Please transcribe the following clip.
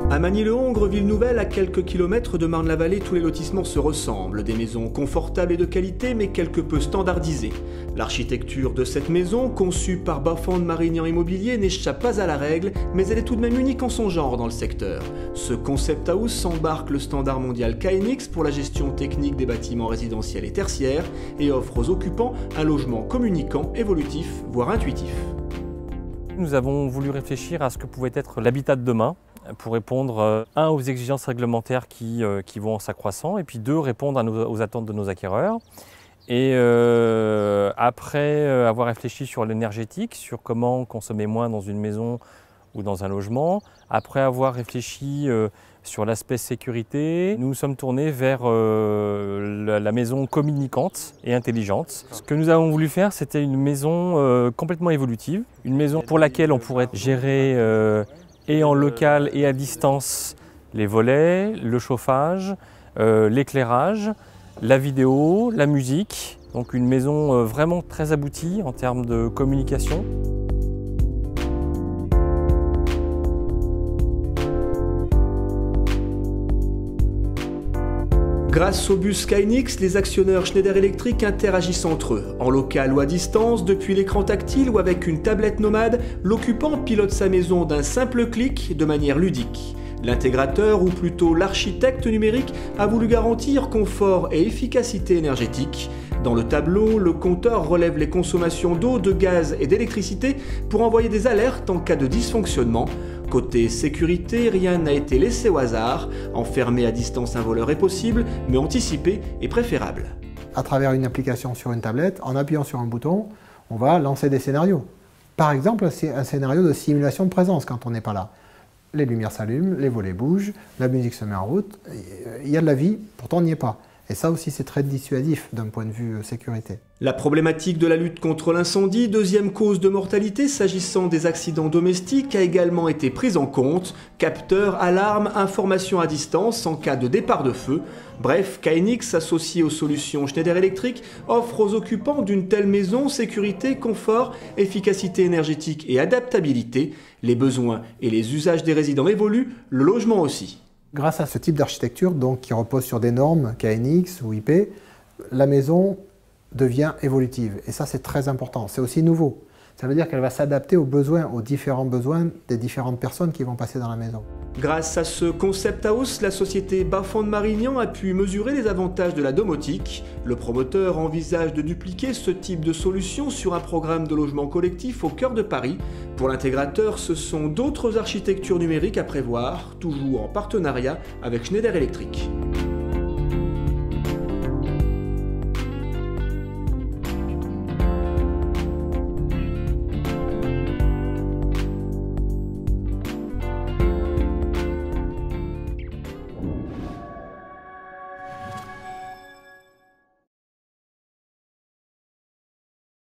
À Magny-le-Hongre, ville nouvelle, à quelques kilomètres de Marne-la-Vallée, tous les lotissements se ressemblent. Des maisons confortables et de qualité, mais quelque peu standardisées. L'architecture de cette maison, conçue par Bafand Marignan Immobilier, n'échappe pas à la règle, mais elle est tout de même unique en son genre dans le secteur. Ce concept house embarque le standard mondial KNX pour la gestion technique des bâtiments résidentiels et tertiaires et offre aux occupants un logement communicant, évolutif, voire intuitif. Nous avons voulu réfléchir à ce que pouvait être l'habitat de demain, pour répondre, un, aux exigences réglementaires qui vont en s'accroissant, et puis deux, répondre aux attentes de nos acquéreurs. Et après avoir réfléchi sur l'énergétique, sur comment consommer moins dans une maison ou dans un logement, après avoir réfléchi sur l'aspect sécurité, nous nous sommes tournés vers la maison communicante et intelligente. Ce que nous avons voulu faire, c'était une maison complètement évolutive, une maison pour laquelle on pourrait gérer et en local et à distance les volets, le chauffage, l'éclairage, la vidéo, la musique. Donc une maison vraiment très aboutie en termes de communication. Grâce au bus KNX, les actionneurs Schneider Electric interagissent entre eux. En local ou à distance, depuis l'écran tactile ou avec une tablette nomade, l'occupant pilote sa maison d'un simple clic de manière ludique. L'intégrateur, ou plutôt l'architecte numérique, a voulu garantir confort et efficacité énergétique. Dans le tableau, le compteur relève les consommations d'eau, de gaz et d'électricité pour envoyer des alertes en cas de dysfonctionnement. Côté sécurité, rien n'a été laissé au hasard. Enfermer à distance un voleur est possible, mais anticiper est préférable. À travers une application sur une tablette, en appuyant sur un bouton, on va lancer des scénarios. Par exemple, c'est un scénario de simulation de présence quand on n'est pas là. Les lumières s'allument, les volets bougent, la musique se met en route, il y a de la vie, pourtant on n'y est pas. Et ça aussi, c'est très dissuasif d'un point de vue sécurité. La problématique de la lutte contre l'incendie, deuxième cause de mortalité s'agissant des accidents domestiques, a également été prise en compte. Capteurs, alarmes, informations à distance en cas de départ de feu. Bref, KNX, associé aux solutions Schneider Electric, offre aux occupants d'une telle maison sécurité, confort, efficacité énergétique et adaptabilité. Les besoins et les usages des résidents évoluent, le logement aussi. Grâce à ce type d'architecture, donc qui repose sur des normes KNX ou IP, la maison devient évolutive. Et ça, c'est très important. C'est aussi nouveau. Ça veut dire qu'elle va s'adapter aux besoins, aux différents besoins des différentes personnes qui vont passer dans la maison. Grâce à ce concept house, la société Bafand Marignan a pu mesurer les avantages de la domotique. Le promoteur envisage de dupliquer ce type de solution sur un programme de logement collectif au cœur de Paris. Pour l'intégrateur, ce sont d'autres architectures numériques à prévoir, toujours en partenariat avec Schneider Electric.